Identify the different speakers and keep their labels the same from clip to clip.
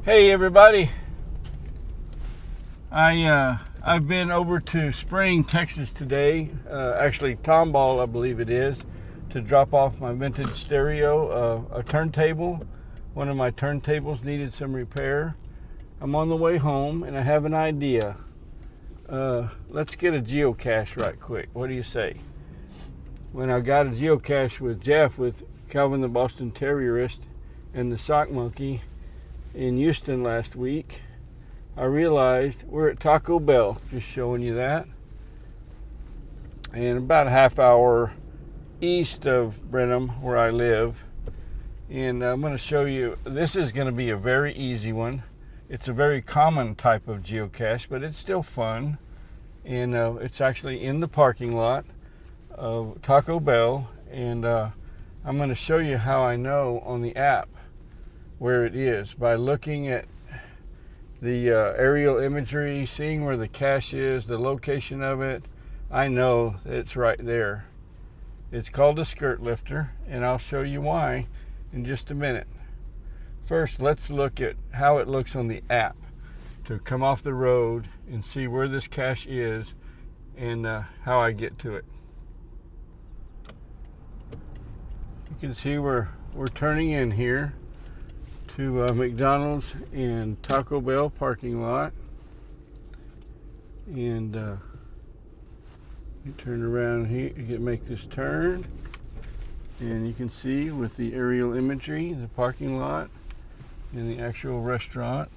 Speaker 1: Hey everybody, I've been over to Spring, Texas today, actually Tomball I believe it is, to drop off my vintage stereo, a turntable. One of my turntables needed some repair. I'm on the way home and I have an idea. Let's get a geocache right quick. What do you say? When I got a geocache with Jeff, with Calvin the Boston Terrierist and the Sock Monkey in Houston last week, I realized we're at Taco Bell, just showing you that, and about a half hour east of Brenham where I live. And I'm going to show you, this is going to be a very easy one. It's a very common type of geocache, but it's still fun. And it's actually in the parking lot of Taco Bell, and I'm going to show you how I know on the app where it is by looking at the aerial imagery, seeing where the cache is, the location of it. I know it's right there. It's called a skirt lifter, and I'll show you why in just a minute. First, let's look at how it looks on the app to come off the road and see where this cache is and how I get to it. You can see we're turning in here to McDonald's and Taco Bell parking lot, and you turn around here, you make this turn, and you can see with the aerial imagery the parking lot and the actual restaurant.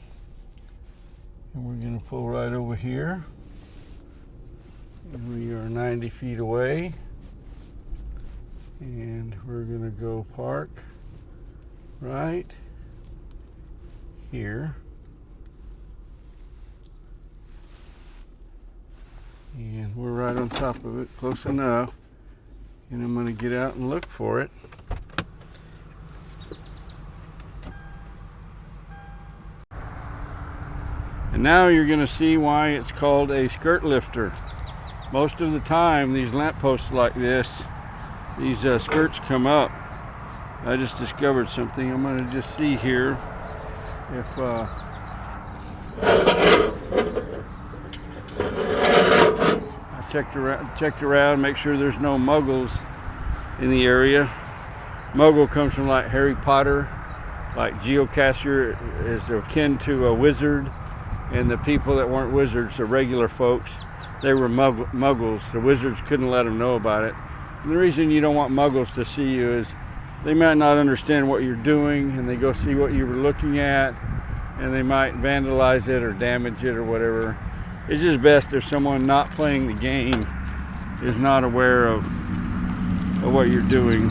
Speaker 1: And we're going to pull right over here, and we are 90 feet away, and we're going to go park right here, and we're right on top of it, close enough, and I'm going to get out and look for it. And now you're going to see why it's called a skirt lifter. Most of the time these lampposts like this, these skirts come up. I just discovered something. I'm going to just see here if I checked around, make sure there's no muggles in the area. Muggle comes from like Harry Potter, like geocacher is akin to a wizard, and the people that weren't wizards, the regular folks, they were muggles. The wizards couldn't let them know about it. And the reason you don't want muggles to see you is they might not understand what you're doing, and they go see what you were looking at, and they might vandalize it or damage it or whatever. It's just best if someone not playing the game is not aware of what you're doing.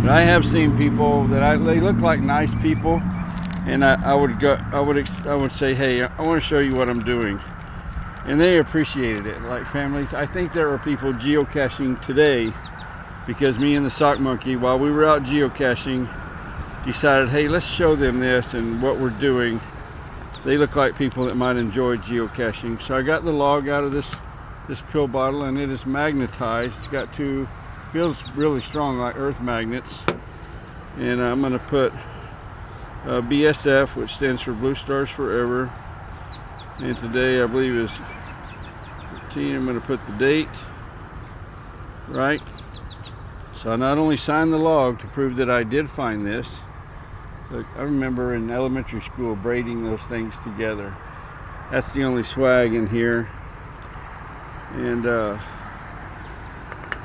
Speaker 1: But I have seen people that they look like nice people, and I would say, hey, I want to show you what I'm doing, and they appreciated it. Like families, I think there are people geocaching today because me and the Sock Monkey, while we were out geocaching, decided, hey, let's show them this and what we're doing. They look like people that might enjoy geocaching. So I got the log out of this pill bottle, and it is magnetized. It's got feels really strong, like earth magnets. And I'm going to put BSF, which stands for Blue Stars Forever. And today I believe is 15. I'm going to put the date right. So I not only signed the log to prove that I did find this, but I remember in elementary school braiding those things together. That's the only swag in here. And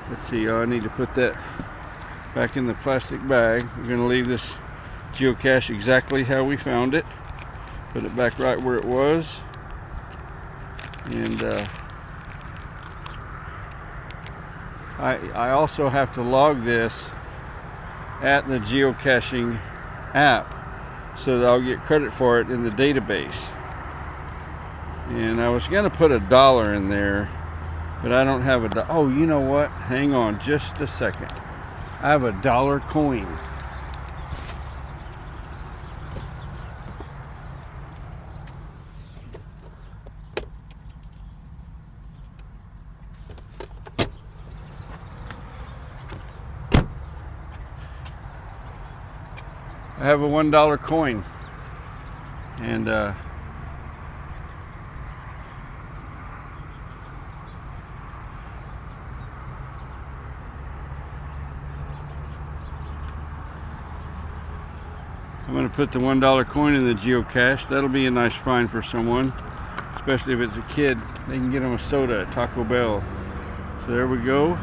Speaker 1: let's see, I need to put that back in the plastic bag. We're going to leave this geocache exactly how we found it. Put it back right where it was. And I also have to log this at the geocaching app so that I'll get credit for it in the database. And I was going to put $1 in there, but I don't have a oh, you know what? Hang on just a second. I have a $1 coin. I have a $1 coin. And I'm going to put the $1 coin in the geocache. That'll be a nice find for someone, especially if it's a kid. They can get them a soda at Taco Bell. So there we go.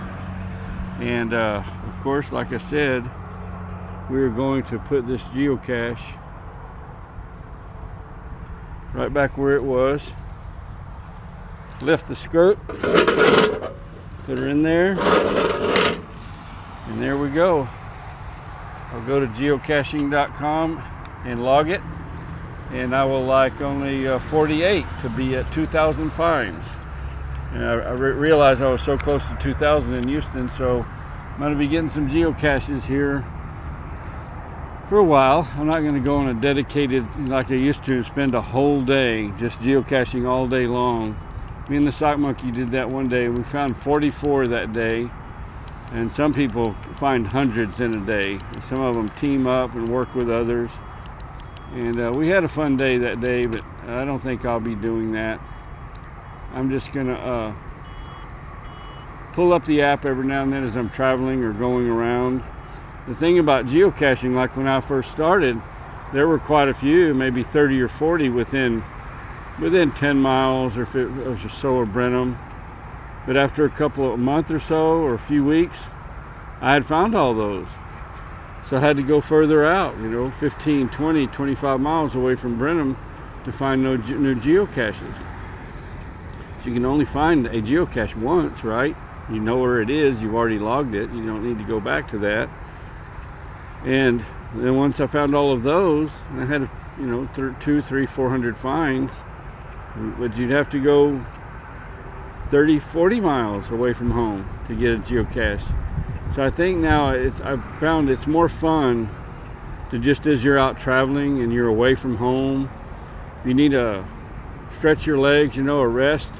Speaker 1: And of course, like I said, we're going to put this geocache right back where it was. Lift the skirt, put her in there, and there we go. I'll go to geocaching.com and log it, and I will like only 48 to be at 2,000 finds. And I realized I was so close to 2,000 in Houston, so I'm going to be getting some geocaches here for a while. I'm not going to go on a dedicated, like I used to, spend a whole day just geocaching all day long. Me and the Sock Monkey did that one day. We found 44 that day. And some people find hundreds in a day. Some of them team up and work with others. And we had a fun day that day, but I don't think I'll be doing that. I'm just gonna pull up the app every now and then as I'm traveling or going around. The thing about geocaching, like when I first started, there were quite a few, maybe 30 or 40 within 10 miles or so of Brenham. But after a month or so, or a few weeks, I had found all those. So I had to go further out, 15, 20, 25 miles away from Brenham to find new geocaches. So you can only find a geocache once, right? You know where it is, you've already logged it, you don't need to go back to that. And then once I found all of those, I had, 200, 300, 400 finds, but you'd have to go 30, 40 miles away from home to get a geocache. So I think now I've found it's more fun to just as you're out traveling and you're away from home, if you need to stretch your legs, a rest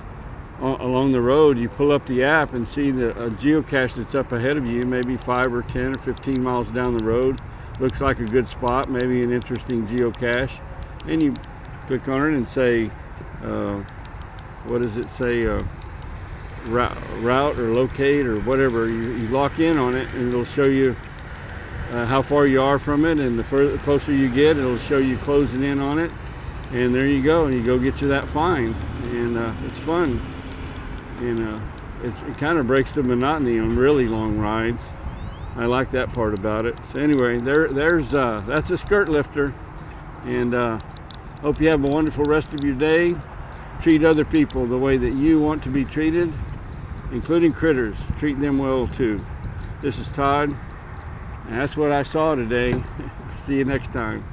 Speaker 1: along the road, you pull up the app and see a geocache that's up ahead of you, maybe 5 or 10 or 15 miles down the road. Looks like a good spot, maybe an interesting geocache. And you click on it and say, what does it say? Route or locate or whatever. You lock in on it and it'll show you how far you are from it, and the closer you get, it'll show you closing in on it, and there you go, and you go get you that find. And it's fun, and it kind of breaks the monotony on really long rides. I like that part about it. So anyway, that's a skirt lifter, and hope you have a wonderful rest of your day. Treat other people the way that you want to be treated, including critters. Treat them well too. This is Todd, and that's what I saw today. See you next time.